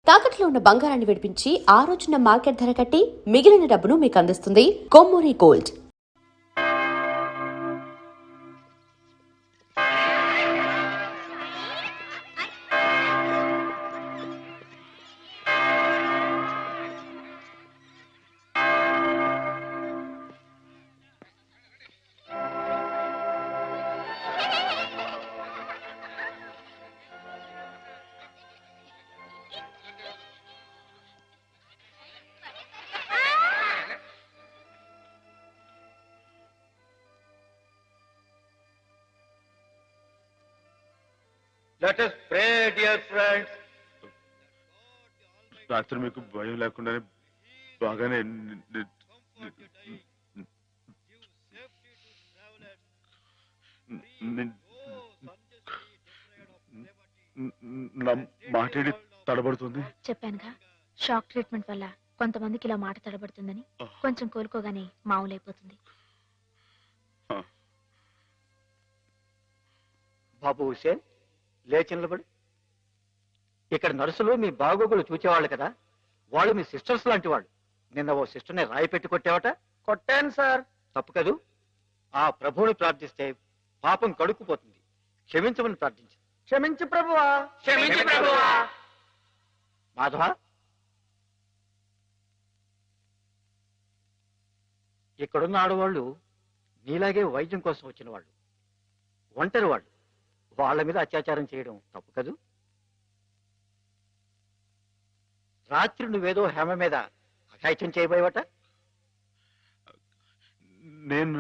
తాకట్లో ఉన్న బంగారాన్ని విడిపించి ఆ రోజున మార్కెట్ ధర కట్టి మిగిలిన డబ్బును మీకు అందిస్తుంది Kommuri gold. Let us pray, dear friends. రాత్రి మీకు భయం లేకుండానే బాగానే నా మాటేడి తడబడుతుంది. చెప్పానుగా, షాక్ ట్రీట్మెంట్ వల్ల కొంతమందికి ఇలా మాట తడబడుతుందని. కొంచెం కోలుకోగానే మామూలైపోతుంది. బాబు హుసేన్, లేచి నిలబడు. ఇక్కడ నర్సులు మీ బాగోగులు చూచేవాళ్ళు కదా, వాళ్ళు మీ సిస్టర్స్ లాంటి వాళ్ళు. నిన్న ఓ సిస్టర్ని రాయి పెట్టి కొట్టావట. కొట్టాను సార్. తప్పు కదూ. ఆ ప్రభువుని ప్రార్థిస్తే పాపం కడుక్కుపోతుంది. క్షమించమని ప్రార్థించు. క్షమించు ప్రభువా, క్షమించు ప్రభువా. మాధవ, ఇక్కడున్న ఆడవాళ్ళు నీలాగే వైద్యం కోసం వచ్చిన వాళ్ళు, ఒంటరి వాళ్ళు. వాళ్ళ మీద అత్యాచారం చేయడం తప్పు కదూ. రాత్రి నువ్వేదో హేమ మీద అఘాయిత్యం చేయబోయేవట. నేను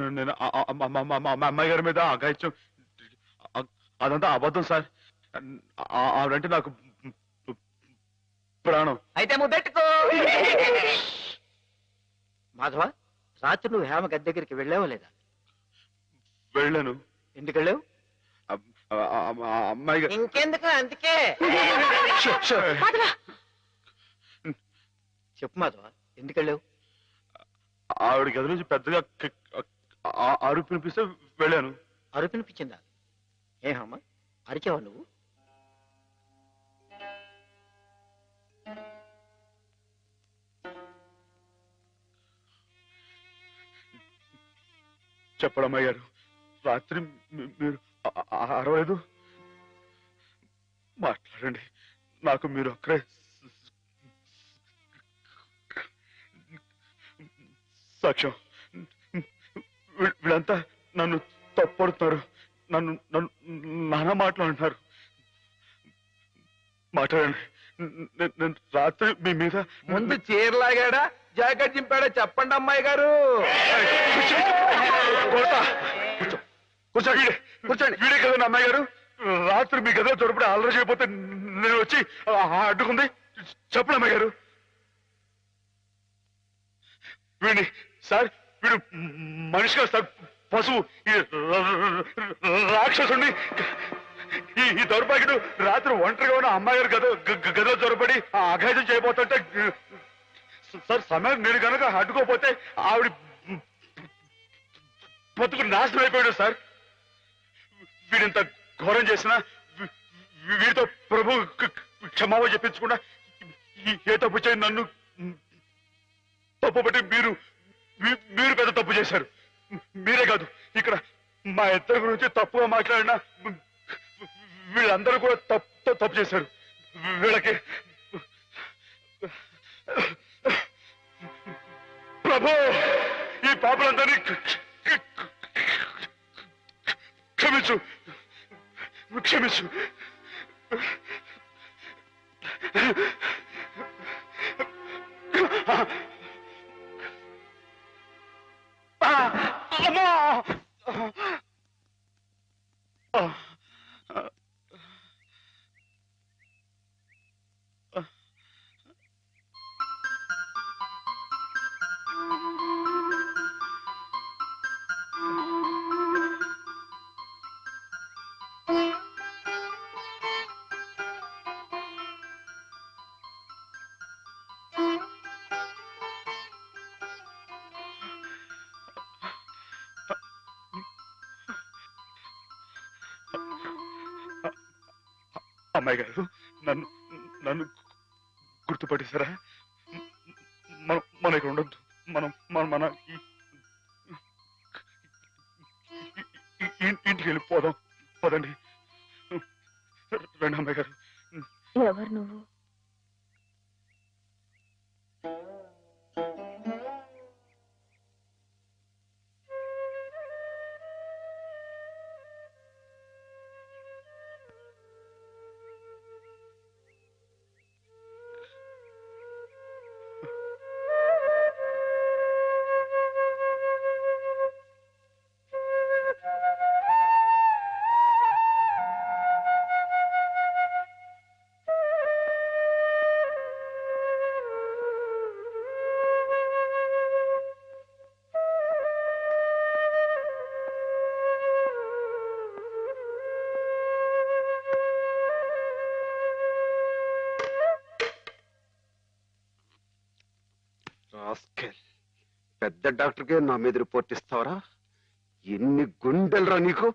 అమ్మాయి గారి మీద అఘాయిత్యం, అదంతా అబద్ధం సార్. ఆవిడంటే నాకు ప్రాణం. అయితే ముద్దెట్టుకో. మాధవ, రాత్రి నువ్వు హేమ గది దగ్గరికి వెళ్ళావా లేదా? వెళ్ళాను. ఎందుకు వెళ్ళావు? అమ్మాయి ఇంకెందుకు, అందుకే. చెప్పు మాధవ, ఎందుకు వెళ్ళావు? ఆవిడ గది నుంచి పెద్దగా అరుపు వినిపిస్తే వెళ్ళాను. అరుపు వినిపించిందా? ఏమమ్మా, అరిచావా నువ్వు? చెప్పడమ్మయ్య గారు, రాత్రి మీరు అరవలేదు. మాట్లాడండి, నాకు మీరు అక్కడే సాక్ష్యం. వీళ్ళంతా నన్ను తప్పడుతున్నారు, నన్ను నన్ను నానా మాట్లాడుతున్నారు. మాట్లాడండి. నేను రాత్రి మీ మీద ముందు చీరలాగాడా జాకెట్ చింపాడా చెప్పండి అమ్మాయి గారు. కూర్చోండి. వీడే కదండి అమ్మాయి గారు. రాత్రి మీ గదిలో చొరపడి అల్లరి చేయకపోతే నేను వచ్చి అడ్డుకుంది. చెప్పండి అమ్మాయి గారు. వీడిని సార్, వీడు మనిషి కాదు సార్, పశువు. ఈ రాక్షసుని, ఈ దౌర్భాగ్యుడు రాత్రి ఒంటరిగా ఉన్న అమ్మాయి గారు గదిలో చొరపడి అఘాయిత్యం చేయబోతుంటే సార్, సమయం నేను కనుక అడ్డుకోపోతే ఆవిడ బతుకు నాశనం అయిపోయాడు సార్. వీడింత ఘోరం చేసినా వీడితో ప్రభు క్షమాపణ చెప్పించకుండా ఏ తప్పు చేయి నన్ను తప్పుబట్టి మీరు పెద్ద తప్పు చేశారు. మీరే కాదు, ఇక్కడ మా ఇద్దరి గురించి తప్పుగా మాట్లాడినా వీళ్ళందరూ కూడా తప్పు చేశారు. వీళ్ళకి ప్రభు ఈ పాపలందరినీ క్షమించు. అమ్మా, అమ్మాయి గారు, నన్ను గుర్తుపట్టేశారా? మనం ఇక్కడ ఉండొద్దు. మనం మన మన ఇంటికి వెళ్ళిపోదాం. పదండి. రండి అమ్మాయి గారు. ఎవరు నువ్వు? పెద్ద డాక్టర్కే నా మీద రిపోర్ట్ ఇస్తావరా? ఎన్ని గుండెలరా నీకు?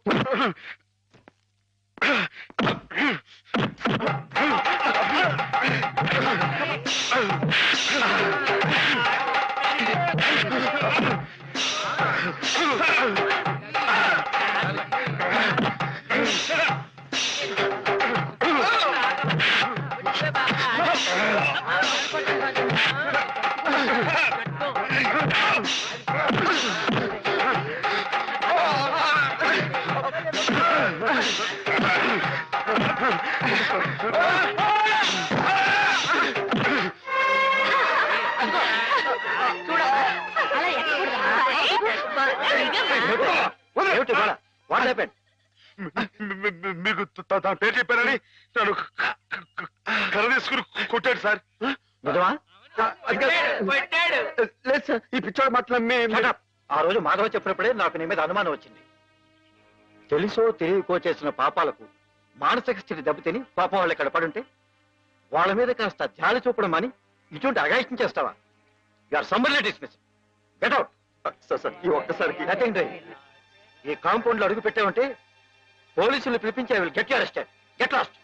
ఏమిటి గోళ? What happened? మీకు తన పేరు చెప్పారని నన్ను కర్ర తీసుకుని కొట్టాడు సార్. నిజమా? లేదు సార్, ఈ పిచ్చోడు మాటలు Shut up. ఆ రోజు మాధవ చెప్పినప్పుడే నాకు నీ మీద అనుమానం వచ్చింది. తెలుసో తెలియకో చేసిన పాపాలకు మానసిక స్థితి దెబ్బతిని పాపం వాళ్ళు ఇక్కడ పడుంటే వాళ్ళ మీద కాస్త జాలి చూపడం అని ఇటువంటి అగాయిత్యం చేస్తావా? You are summarily dismiss. Get out. Sir ఈ ఒక్కసారికి నథింగ్ డూయింగ్. ఈ కాంపౌండ్ లో అడుగు పెట్టామంటే పోలీసులు పిలిపించి I will get you arrested. Get lost.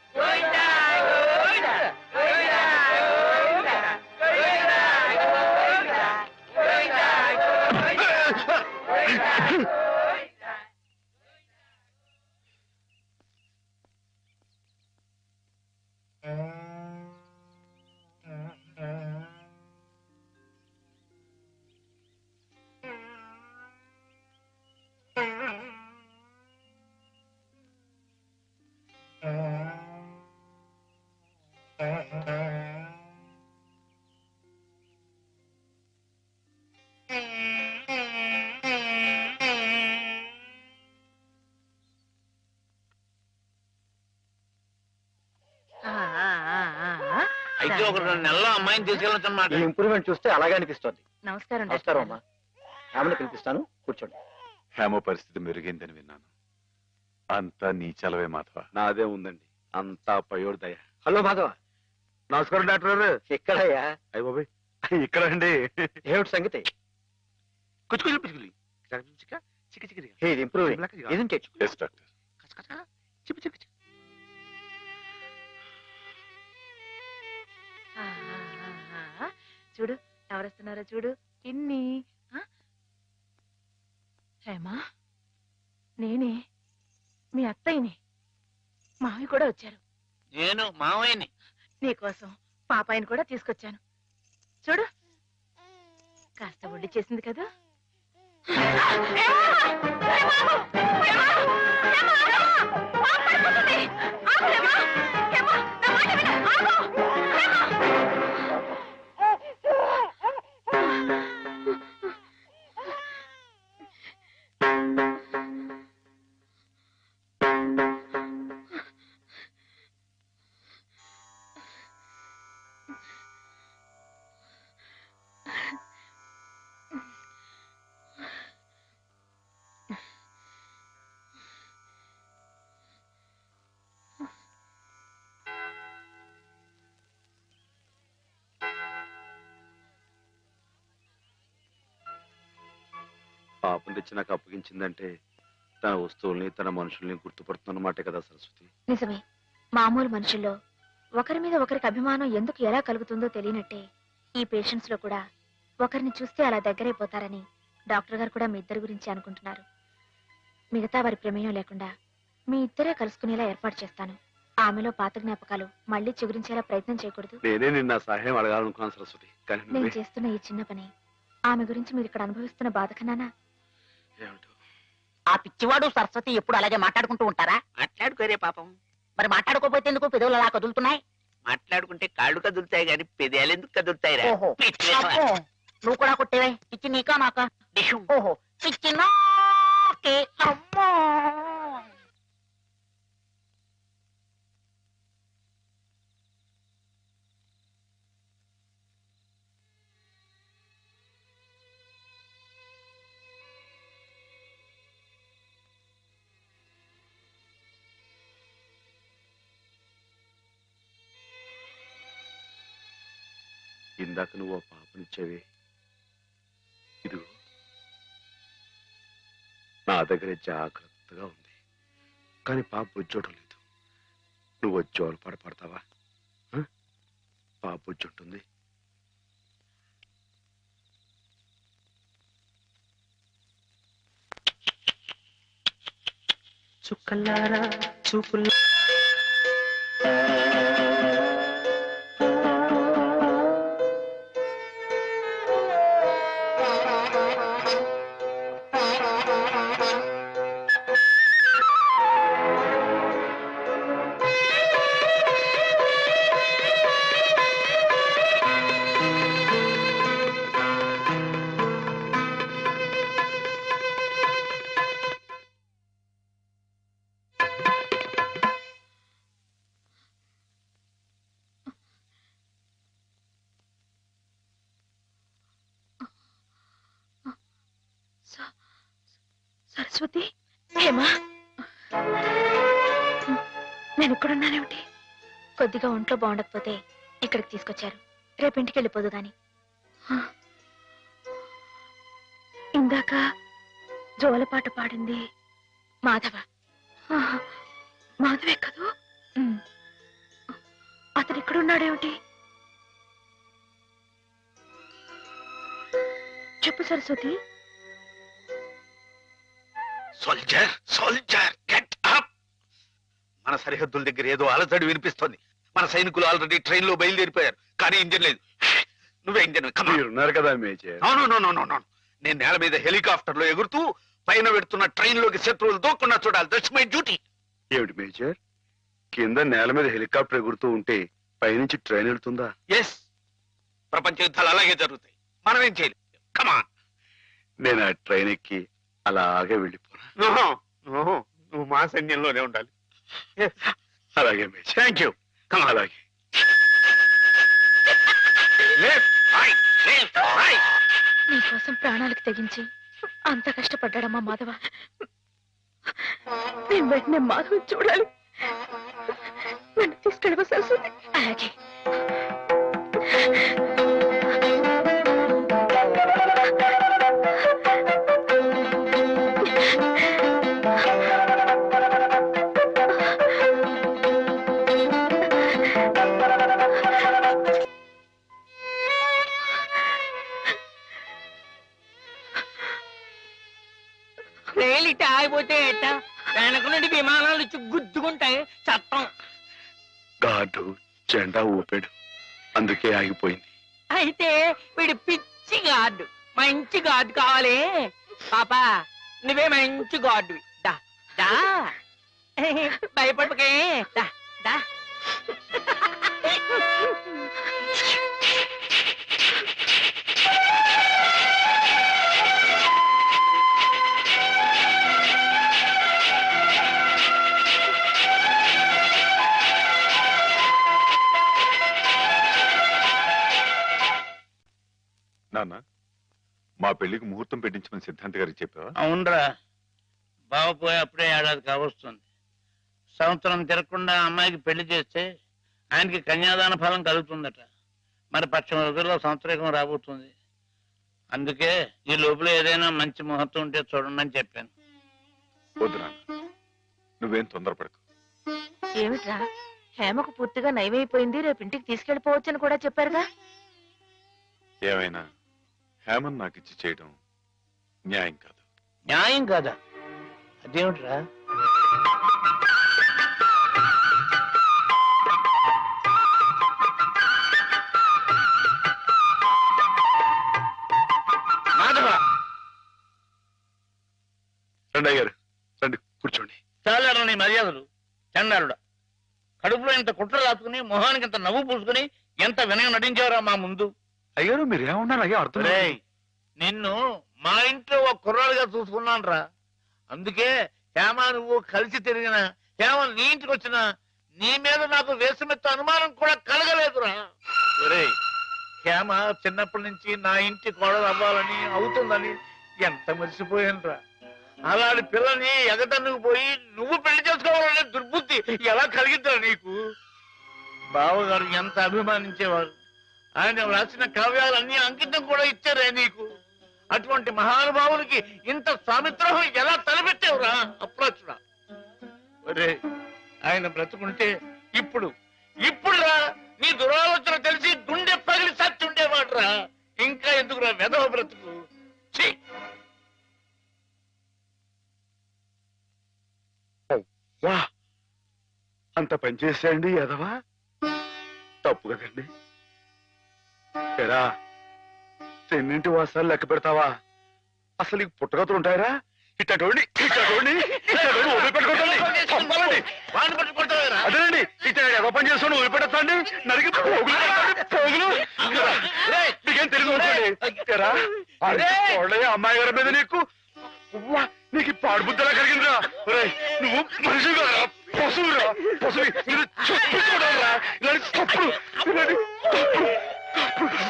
అయితే ఒక 2 నెలల్లో అమ్మాయిని తీసుకెళ్ళొచ్చన్నమాట. ఈ ఇంప్రూవ్మెంట్ చూస్తే అలాగే అనిపిస్తోంది. నమస్కారం నమస్కారం అమ్మా. ఆమెను పిలిపిస్తాను, కూర్చోండి. హేమ పరిస్థితి మెరుగైందని విన్నాను. అంతా నీ చలవే మాధవ. నాదే ఉందండి, అంతా పయోడు దయ. హలో మాధవ. నమస్కారం డాక్టర్ గారు. ఎక్కడయ్యా? అయ్య బాబాయ్, ఇక్కడ అండి. ఏమిటి సంగతి? ఇది ఇంప్రూవింగ్. ఇది తెచ్చు. Yes doctor. చూడు ఎవరొస్తున్నారో చూడు. ఇన్ని హేమా, నేనే మీ అత్తయ్యని. మావి కూడా వచ్చారు. నేను మావయ్యని. నీకోసం పాపాయిని కూడా తీసుకొచ్చాను. చూడు కాస్త ఒళ్ళు చేసింది కదా. పాపం తెచ్చి నాకు అప్పగించిందంటే తన వస్తువుల్ని తన మనుషుల్ని గుర్తుపడుతున్నమాటే కదా సరస్వతి. నిజమే. మామూలు మనుషుల్లో ఒకరి మీద ఒకరికి అభిమానం ఎందుకు ఎలా కలుగుతుందో తెలియనట్టే ఈ పేషెంట్స్ లో కూడా ఒకరిని చూస్తే అలా దగ్గరైపోతారని డాక్టర్ గారు కూడా మీ ఇద్దరి గురించి అనుకుంటున్నారు. మిగతా వారి ప్రమేయం లేకుండా మీ ఇద్దరే కలుసుకునేలా ఏర్పాటు చేస్తాను. ఆమెలో పాత జ్ఞాపకాలు మళ్ళీ చిగురించేలా ప్రయత్నం చేయకూడదు. నేనే నిన్న సహాయం అడగాలనుకున్నాను సరస్వతి, కానీ నేను నువ్వే చేస్తున్న ఈ చిన్న పని ఆమె గురించి మీరు ఇక్కడ అనుభవిస్తున్న బాధ కన్నానా? ఏమిటో. ఆ పిచ్చివాడు సరస్వతి ఎప్పుడు అలాగే మాట్లాడుకుంటూ ఉంటారా? మాట్లాడుకోరే పాపం. మరి మాట్లాడుకోపోతే ఎందుకు పెదవులు అలా కదులుతున్నాయి? మాట్లాడుకుంటే కాళ్ళు కదులుతాయి గాని పెదాలు ఎందుకు కదులుతాయిరా? ఓహో పిచ్చి అబ్బో, నువ్వు కూడా కొట్టేవే. పిచ్చి నీకా నాకా? డిషు. ఓహో పిచ్చి నాకే. అమ్మో ఇందాక నువ్వు ఆ పాపనిచ్చావే, ఇదిగో నా దగ్గర జాగ్రత్తగా ఉంది. కానీ పాప బుజ్జోటం లేదు. నువ్వు జోలు పడతావా? పాప బుజ్జుంటుంది. చుక్కల్లారా చూపుల్లా సరస్వతి, ఏమా నేను ఇక్కడున్నానేమిటి? కొద్దిగా ఒంట్లో బాగుండకపోతే ఇక్కడికి తీసుకొచ్చారు. రేపు ఇంటికి వెళ్ళిపోదు గాని. ఇందాక జోలపాట పాడింది మాధవ. మాధవే కదూ? అతను ఇక్కడున్నాడేమిటి? చెప్పు Saraswati. Soldier soldier get up. మన సరిహద్దుల దగ్గర ఏదో అలజడి వినిపిస్తోంది. మన సైనికులు ఆల్రెడీ ట్రైన్ లో బయలుదేరిపోయారు, కానీ ఇంజన్ లేదు. నువ్వే ఇంజన్. మీరున్నారు కదా మేజర్. నేను నేల మీద హెలికాప్టర్ లో ఎగురుతూ పైన పెడుతున్న ట్రైన్ లోకి శత్రువులు దూకుండా చూడాలి. That's my duty. ఏమిటి మేజర్, కింద నేల మీద హెలికాప్టర్ ఎగురుతూ ఉంటే పైనుంచి ట్రైన్ వెళ్తుందా? ఎస్, ప్రపంచ యుద్ధాలు అలాగే జరుగుతాయి. మనం ఏం చేయలేం. కమాన్. నేను ఆ ట్రైన్ ఎక్కి అలాగే వెళ్ళిపోనా? నువ్వు మా సైన్యంలోనే ఉండాలి. అలాగే మేజర్. Thank you. అలాగే. నీకోసం ప్రాణాలకు తెగించి అంత కష్టపడ్డాడమ్మా మాధవ. నేను వెంటనే మాధవ చూడాలి. నన్ను తీసుకెళ్ళవ సరస్వతి? అలాగే. రైలు ఇట్ట ఆగిపోతే ఎట్ట? వెనక నుండి విమానాలు వచ్చి గుద్దుకుంటాయి. చట్టం. గార్డు జెండా ఊపాడు, అందుకే ఆగిపోయింది. అయితే వీడు పిచ్చి గార్డు. మంచి గార్డు కావాలి. పాపా నువ్వే మంచి గార్డు. దా దా భయపడకే. దా దా. నాన్న, మా పెళ్లికి ముహూర్తం పెట్టించమని సిద్ధాంత్ గారికి చెప్పావా? అవునరా, బావ పోయి అప్పుడే ఏడాది కావస్తుంది. సంవత్సరం తిరగకుండా అమ్మాయికి పెళ్లి చేస్తే ఆయనకి కన్యాదాన ఫలం కలుగుతుందట. మరి పక్షం రోజుల్లో సంవత్సరం రాబోతుంది. అందుకే ఈ లోపల ఏదైనా మంచి ముహూర్తం ఉంటే చూడండి అని చెప్పాను. వద్దు నాన్న, నువ్వేం తొందరపడకు. ఏమిట్రా హేమకు పూర్తిగా నయమైపోయింది, రేపు ఇంటికి తీసుకెళ్లిపోవచ్చని కూడా చెప్పారుగా. ఏమైనా హేమన్ నాకు ఇచ్చి చేయడం న్యాయం కాదు. న్యాయం కాదా? అదేమిట్రా? మాధవ, రండి అయ్యారు, రండి కూర్చోండి. చాలారా నీ మర్యాదలు. చండాలుడా, కడుపులో ఇంత కుట్ర రాసుకుని మొహానికి ఇంత నవ్వు పూసుకుని ఎంత వినయం నటించావురా మా ముందు. అయ్యారు మీరు ఏమన్నారు అయ్యా అర్థం లేదు. రేయ్, నిన్ను మా ఇంట్లో ఒక కుర్రాడుగా చూసుకున్నాను రా. అందుకే హేమ నువ్వు కలిసి తిరిగిన, హేమ నీ ఇంటికి వచ్చినా నీ మీద నాకు వేసమెత్త అనుమానం కూడా కలగలేదురా. ఒరేయ్, హేమ చిన్నప్పటి నుంచి నా ఇంటి కోడలు అవ్వాలని అవుతుందని ఎంత మర్చిపోయాను రా. అలాంటి పిల్లని ఎగటన్నుకు పోయి నువ్వు పెళ్లి చేసుకోవాలనే దుర్బుద్ధి ఎలా కలిగిద్దా నీకు? బావగారు ఎంత అభిమానించేవారు. ఆయన రాసిన కావ్యాలన్నీ అంకితం కూడా ఇచ్చారే నీకు. అటువంటి మహానుభావునికి ఇంత సామిత్రహం ఎలా తలపెట్టావురా అప్రాచుడా? ఒరే, ఆయన బ్రతుకుంటే ఇప్పుడురా నీ దురాలోచన తెలిసి గుండె పగిలి సచ్చి ఉండేవాడురా. ఇంకా ఎందుకురా వెధవ బ్రతుకు? ఛీ! వా, అంత పని చేసేయండి ఎదవా, తప్పు కదండి. ఎరా, తెన్నింటి వాసాలు లెక్క పెడతావా? అసలు నీకు పుట్టగతులు ఉంటాయరా? ఇట్టోడిని వదిలిపెట్టుకోండి. వాడిని పట్టి కొడతావేరా? అదేనండి, ఇట్ట ఏదో పని చేసుకుని వదిలిపెట్టండి, నరికి పోగులు. నీకేం తెలియదు ఎరా, అమ్మాయి గారి మీద నీకు నీకు పాడుబుద్ధలా కలిగిందిరా. నువ్వు మనిషి కాదురా, పశువురా, పశువు. మీరు చెప్పుకోవడారా ఇలాంటి తప్పుడు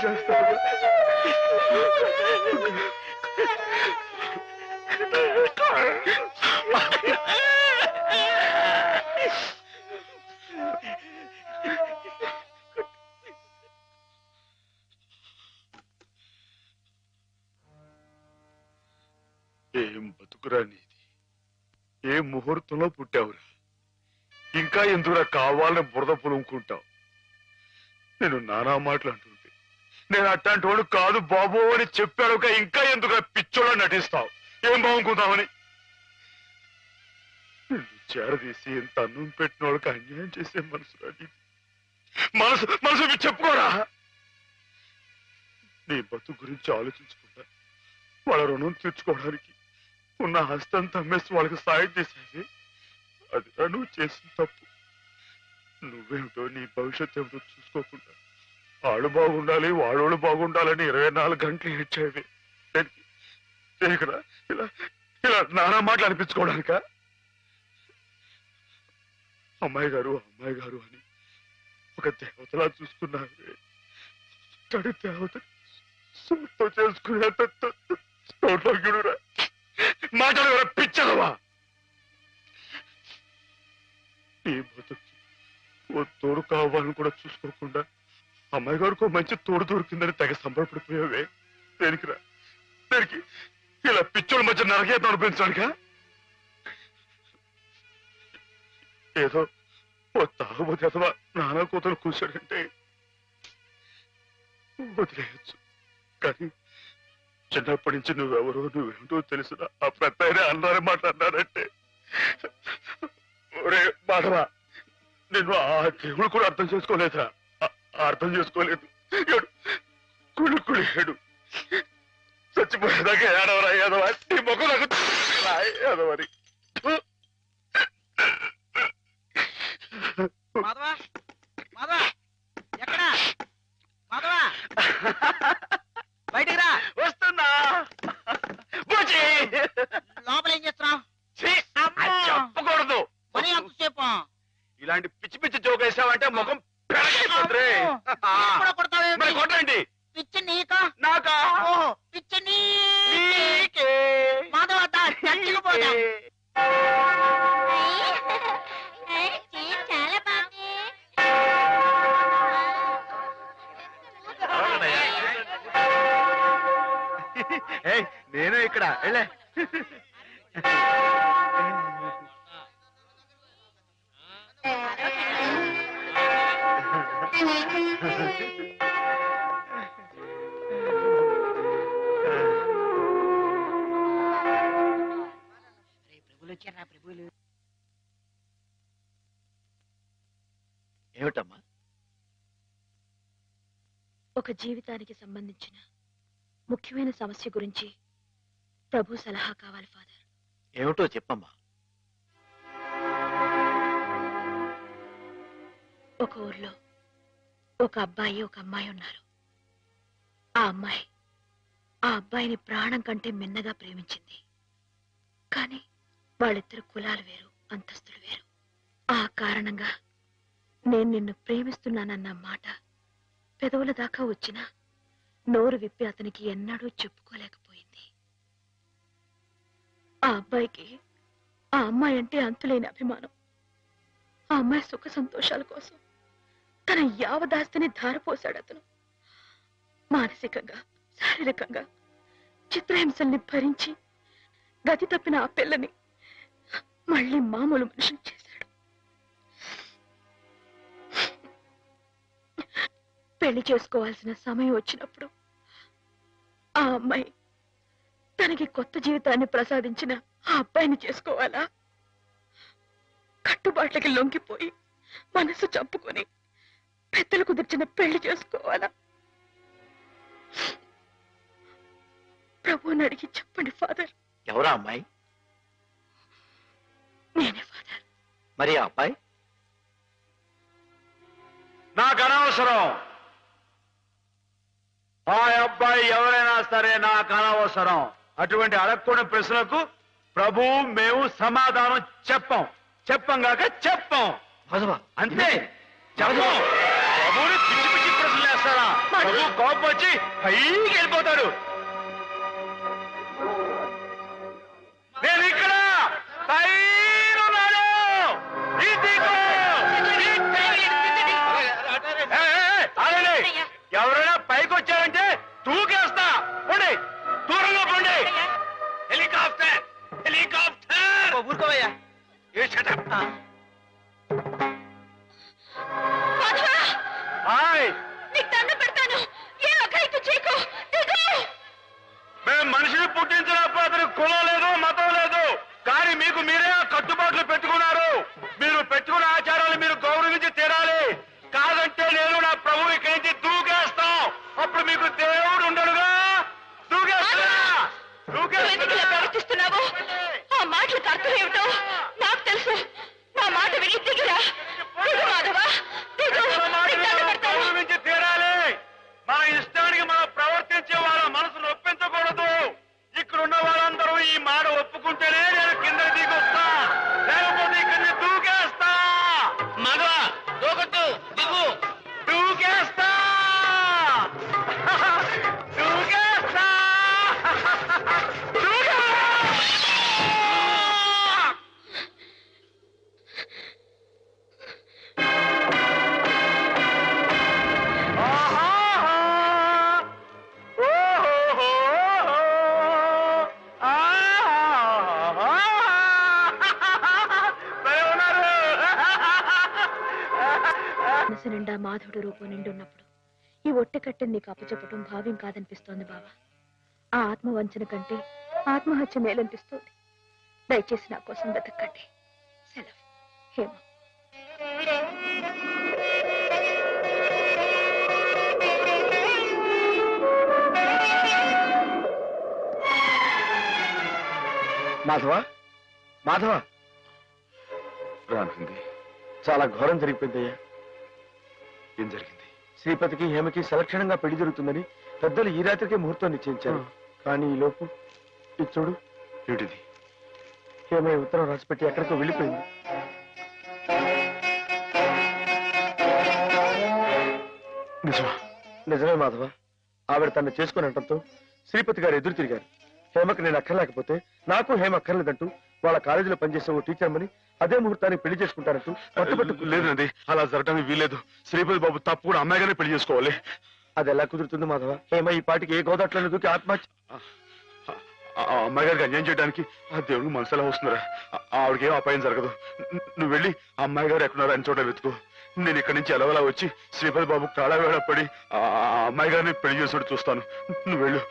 చేస్తారు. ఏం బతుకురా నీది, ఏ ముహూర్తంలో పుట్టావురా? ఇంకా ఎందుకురా కావాలని బురద పులుముకుంటావు? నేను నానా మాటలు అంటుంటే నేను అట్లాంటి వాడు కాదు బాబు అని చెప్పాడు. ఇంకా ఎందుకురా పిచ్చోళ్ళ నటిస్తావు? ఏం బాగుంకుందామని నిన్ను చేరదీసి ఇంత అన్నం పెట్టిన వాళ్ళకి అన్యాయం చేసే మనసురా నీది. మనసు చెప్పుకోరా. నీ బతుకు గురించి ఆలోచించుకుంటా వాళ్ళ రుణం తీర్చుకోవడానికి ఉన్న హస్తం అమ్మేసి వాళ్ళకి సాయం చేసేది. అది నువ్వు చేసిన తప్పు. నువ్వేమిటో నీ భవిష్యత్తు ఏమిటో చూసుకోకుండా వాడు బాగుండాలి వాడోళ్ళు బాగుండాలని 24 గంటలు ఏడ్చేవి. ఇలా ఇలా నానా మాటలు అనిపించుకోవడానిక? అమ్మాయి గారు అని ఒక దేవతలా చూసుకున్నారు. తడి దేవత సొంతం చేసుకునేంత తోటలోకిడురా. మాటలు ఎవరో పిచ్చదవా? ఈ బతుకి ఓ తోడు కావాలని కూడా చూసుకోకుండా అమ్మాయి గారికి మంచి తోడు దొరికిందని తెగ సంబరపడిపోయావే. దేనికిరా? దేనికి? ఇలా పిచ్చోళ్ళ మధ్య నరకేతం అనిపించడానిక? ఏదో ఓ తాగుబోతే అథవా నానా కూతురు కూర్చోడంటే వదిలేయచ్చు, కానీ చిన్నప్పటి నుంచి నువ్వెవరో నువ్వేమిటో తెలిసిన ఆ పెద్ద అన్నారే మాట్లాడినారంటే ఒరే మాధవ, నేను ఆ దేవుడు కూడా అర్థం చేసుకోలేదురా. అర్థం చేసుకోలేదు. కుళ్ళు చచ్చిపోయేదాకా ఏడవరా ఏదవా? నీ మొక్క నాకు ఏదవని. బయటికి రా. వస్తున్నా. లోపల ఏం చేస్తున్నావు? చెప్పకూడదు. మరి అంతసేపు ఇలాంటి పిచ్చి పిచ్చి జోక్ వేసావంటే ముఖం పెరగైపోతుంది. మరి కొట్టండి. పిచ్చి నీకా నాకా? ఓహో, పిచ్చి నీకే. మాధవత చచ్చిపోతా. చాలా బాగుంది. నేను ఇక్కడ వెళ్ళే. ప్రభులు వచ్చారా ప్రభులు? ఏమిటమ్మా? ఒక జీవితానికి సంబంధించిన ముఖ్యమైన సమస్య గురించి ప్రభు సలహా కావాలి ఫాదర్. ఏమిటో చెప్పమ్మా. ఒక ఊర్లో ఒక అబ్బాయి ఒక అమ్మాయి ఉన్నారు. ఆ అమ్మాయి ఆ అబ్బాయిని ప్రాణం కంటే మిన్నగా ప్రేమించింది. కానీ వాళ్ళిద్దరు కులాలు వేరు, అంతస్తులు వేరు. ఆ కారణంగా నేను నిన్ను ప్రేమిస్తున్నానన్న మాట పెదవుల దాకా వచ్చినా నోరు విప్పి అతనికి ఎన్నడూ చెప్పుకోలేకపోయింది. ఆ అబ్బాయికి ఆ అమ్మాయి అంటే అంతులేని అభిమానం. ఆ అమ్మాయి సుఖ సంతోషాల కోసం తన యావదాస్తిని ధారపోశాడు అతను. మానసికంగా శారీరకంగా చిత్రహింసల్ని భరించి గతి తప్పిన ఆ పిల్లని మళ్ళీ మామూలు మనిషిని చేశాడు. పెళ్లి చేసుకోవాల్సిన సమయం వచ్చినప్పుడు ఆ అమ్మాయి తనకి కొత్త జీవితాన్ని ప్రసాదించిన ఆ అబ్బాయిని చేసుకోవాలా, కట్టుబాట్లకి లొంగిపోయి మనసు చంపుకొని పెద్దలు కుదిర్చిన పెళ్లి చేసుకోవాలా? ప్రభువుని అడిగి చెప్పండి ఫాదర్. ఎవరా అమ్మాయి? నేనే ఫాదర్. మరి ఆ అబ్బాయి? నాకు అనవసరం. ఆ అబ్బాయి ఎవరైనా సరే నాకు అనవసరం. అటువంటి అడగకూడని ప్రశ్నలకు ప్రభు మేము సమాధానం చెప్పంగాక చెప్పం. మాధవ, అంతే. చెప్పం. ప్రభుని పిచ్చి పిచ్చి ప్రశ్నలు వేస్తారా? ప్రభు కోపం వచ్చి పైకి వెళ్ళిపోతాడు. నేను ఇక్కడ పైన ఉన్నాను. ఇదిగో. ఆగండి. ఎవరైనా పైకి వచ్చారంటే తూకేస్తా. పోండి, దూరంగా పోండి. Helicopter helicopter. ఊరుకోవయ్యా. హాయ్, మేము మనిషిని పుట్టించినప్పుడు అతనికి కులం లేదు, మతం లేదు. కానీ మీకు మీరే కట్టుబాట్లు పెట్టుకున్నారు. మీరు పెట్టుకున్న ఆచారాలు మీరు గౌరవించి తీరాలి. కాదంటే నేను నా ప్రభు ఇక్కడి నుంచి దూకేస్తాం. అప్పుడు మీకు దేవుడు ఉండడుగా. ప్రవర్తిస్తున్నావు? ఆ మాటలకు అర్థం ఏమిటో నాకు తెలుసు. నా మాట విని దిగిరా. మాధవా, గౌరవించి తీరాలి. మన ఇష్టానికి మనం ప్రవర్తించే వాళ్ళ మనసు నొప్పించకూడదు. ఇక్కడున్న వాళ్ళందరూ ఈ మాట ఒప్పుకుంటేనే నేను కింద దిగొస్తా, లేకపోతే ఇక్కడిని దూకేస్తా. మగవా దూకొద్దు, దిగు. దూకేస్తా దూకేస్తా. మనసు నిండా మాధవుడు రూపం నిండున్నప్పుడు ఈ ఒట్టె కట్టెని నీకు అప్పచెప్పటం భావ్యం కాదనిపిస్తోంది బావా. ఆ ఆత్మవంచన కంటే ఆత్మహత్య మేలనిపిస్తోంది. దయచేసి నా కోసం వెతక్కండి. సెలవు. హేమ. మాధవ, మాధవ, రానుంది. చాలా ఘోరం జరిగిపోయిందయ్యా. ఏం జరిగింది? శ్రీపతికి హేమకి సలక్షణంగా పెళ్లి జరుగుతుందని పెద్దలు ఈ రాత్రికే ముహూర్తం నిశ్చయించారు. కానీ ఈ లోపు ఇది చూడు. ఏమిటిది? హేమ ఈ ఉత్తరం రాసిపెట్టి ఎక్కడికో వెళ్ళిపోయింది. నిజమా? నిజమే మాధవ. ఆవిడ తను చేసుకుని అనటంతో శ్రీపతి గారు ఎదురు తిరిగారు. హేమకి నేను అక్కర్లేకపోతే నాకు హేమ అక్కర్లేదంటూ వాళ్ళ కాలేజీలో పనిచేసే ఓ టీచర్మని అదే ముహూర్తానికి పెళ్లి చేసుకుంటారంటూ పట్టుబట్టు. లేదండి, అలా జరగడానికి వీలేదు. శ్రీపతి బాబు తప్పు కూడా అమ్మాయిగానే పెళ్లి చేసుకోవాలి. అది ఎలా కుదురుతుంది మాధవ? హేమ ఈ పాటికి ఏ గోదాట్లోనే దూకి ఆత్మహత్య. అమ్మాయి గారికి అన్యాయం చేయడానికి ఆ దేవుడికి మనసు ఎలా వస్తున్నారా? ఆవిడకేం అపాయం జరగదు. నువ్వు వెళ్ళి అమ్మాయి గారు ఎక్కడున్నారో అని చోట వెతుకు. నేను ఇక్కడి నుంచి ఎలవలా వచ్చి శ్రీపతి బాబు కాళవేళ పడి ఆ అమ్మాయి గారిని పెళ్లి చేసుడు చూస్తాను. నువ్వు వెళ్ళు.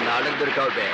నాలుగు దొరికావు బే.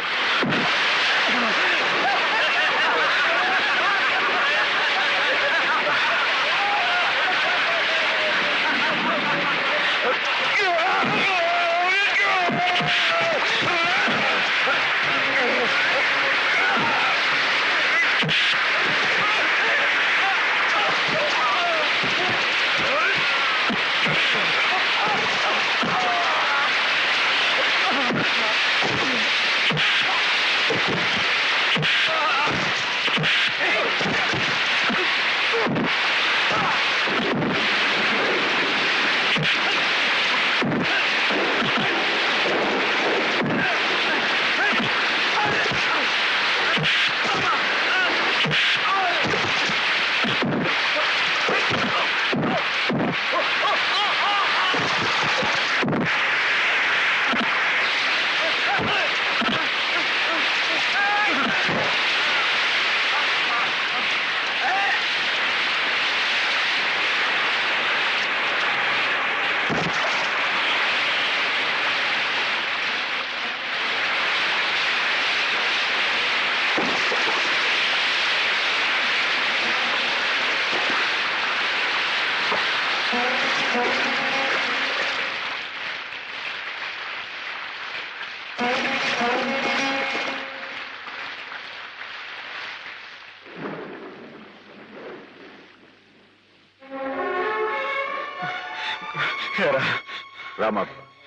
రామా,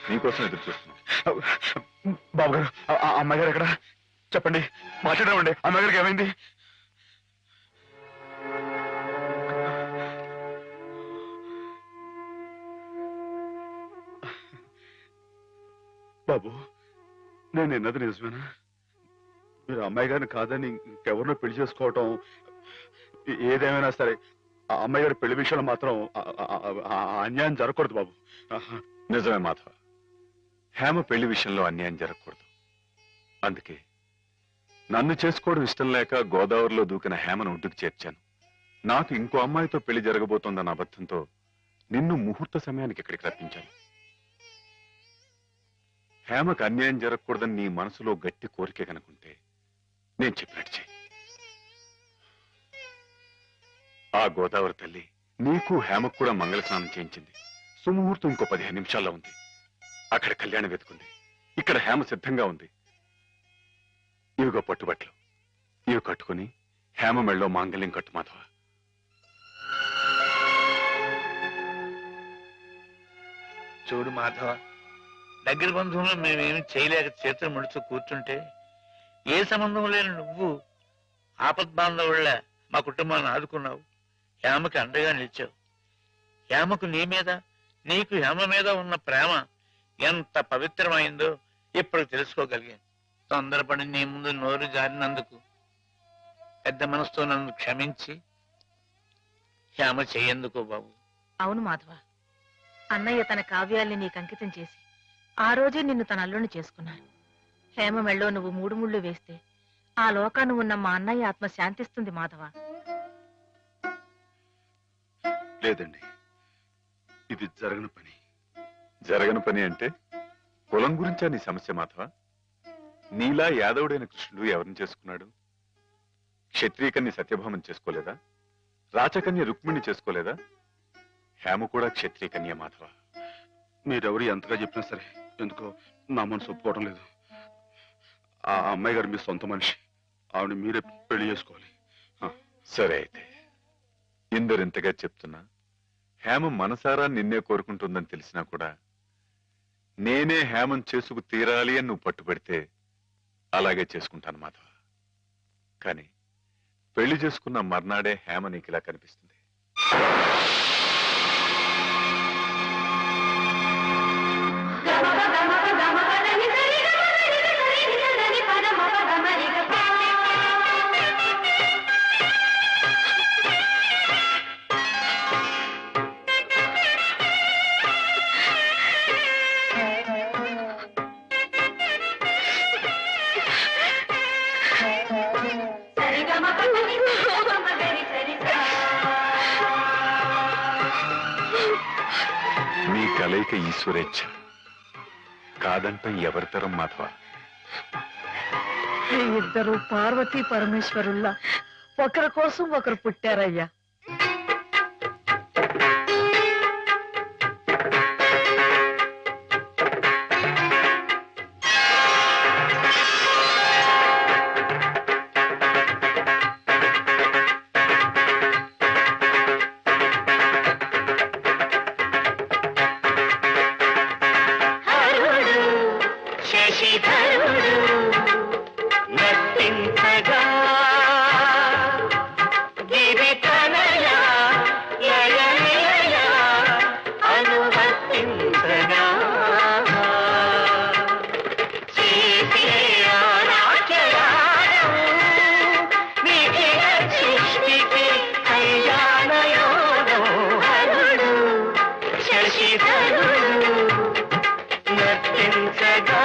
నీకోసం ఎదురు చూస్తున్నా. బాబు గారు, అమ్మాయి గారు ఎక్కడ? చెప్పండి, మాట్లాడమండి. అమ్మాయి గారికి ఏమైంది? బాబు, నేను విన్నది నిజమేనా? మీరు అమ్మాయి గారిని కాదని ఇంకెవరినో పెళ్లి చేసుకోవటం, ఏదేమైనా సరే ఆ అమ్మాయి గారి పెళ్లి విషయంలో మాత్రం అన్యాయం జరగకూడదు బాబు. నిజమే మాధవ, హేమ పెళ్లి విషయంలో అన్యాయం జరగకూడదు. అందుకే నన్ను చేసుకోవడం ఇష్టం లేక గోదావరిలో దూకిన హేమను ఒడ్డుకు చేర్చాను. నాకు ఇంకో అమ్మాయితో పెళ్లి జరగబోతోందన్న అబద్ధంతో నిన్ను ముహూర్త సమయానికి ఇక్కడికి రప్పించాను. హేమకు అన్యాయం జరగకూడదని నీ మనసులో గట్టి కోరిక కనుకుంటే నేను చెప్పినట్టు చెయ్యి. ఆ గోదావరి తల్లి నీకు హేమకు కూడా మంగళ స్నానం చేయించింది. సుముహూర్తం ఇంకో 15 నిమిషాల్లో ఉంది. అక్కడ కళ్యాణం వెతుకుంది. ఇక్కడ హేమ సిద్ధంగా ఉంది. ఇవిగో పట్టుబట్లు, ఇవి కట్టుకుని హేమ మెళ్ళో మాంగళ్యం కట్టు మాధవ. చూడు మాధవ, దగ్గర బంధువులు మేమేమి చేయలేక చేతులు ముడుచు కూర్చుంటే ఏ సంబంధం లేని నువ్వు ఆపద్బాంధవుళ్ళ మా కుటుంబాన్ని ఆదుకున్నావు. హేమకి అండగా నిలిచావు. హేమకు నీ మీద, నీకు హేమ మీద ఉన్న ప్రేమ ఎంత పవిత్రమైందో ఇప్పుడు తెలుసుకోగలిగాను. తొందరపడి నీ ముందు నోరు జారినందుకు పెద్ద మనసుతో నన్ను క్షమించి హేమ చెయ్యేందుకు బాబు. అవును మాధవ, అన్నయ్య తన కావ్యాల్ని నీకు అంకితం చేసి ఆ రోజే నిన్ను తన అల్లుని చేసుకున్నాను. హేమ మెళ్ళో నువ్వు 3 ముళ్ళు వేస్తే ఆ లోకాన ఉన్న మా అన్నయ్య ఆత్మ శాంతిస్తుంది మాధవ. లేదండి, ఇది జరగని పని. జరగని పని అంటే కులం గురించా నీ సమస్య మాధవ? నీలా యాదవుడైన కృష్ణుడు ఎవరిని చేసుకున్నాడు? క్షత్రియకన్య సత్యభామం చేసుకోలేదా? రాచకన్య రుక్మిణి చేసుకోలేదా? హేమ కూడా క్షత్రియకన్య మాధవ. మీరెవరు ఎంతగా చెప్పినా సరే ఎందుకో నా మనసు ఒప్పుకోవడం లేదు. ఆ అమ్మాయి గారు మీ సొంత మనిషి, ఆవిడ మీరే పెళ్లి చేసుకోవాలి. సరే అయితే, ఇందరింతగా చెప్తున్నా హేమ మనసారా నిన్నే కోరుకుంటుందని తెలిసినా కూడా నేనే హేమం చేసుకు తీరాలి అని నువ్వు పట్టుబడితే అలాగే చేసుకుంటాను మాధవ. కానీ పెళ్లి చేసుకున్న మర్నాడే హేమ నీకు ఇలా కనిపిస్తుంది. మీ కలయిక ఈశ్వరేచ్ఛ, కాదంటే ఎవరితరం మాధవ? ఇద్దరు పార్వతీ పరమేశ్వరుల్లా ఒకరి కోసం ఒకరు పుట్టారయ్యా. శశిధరుడు నర్తించగా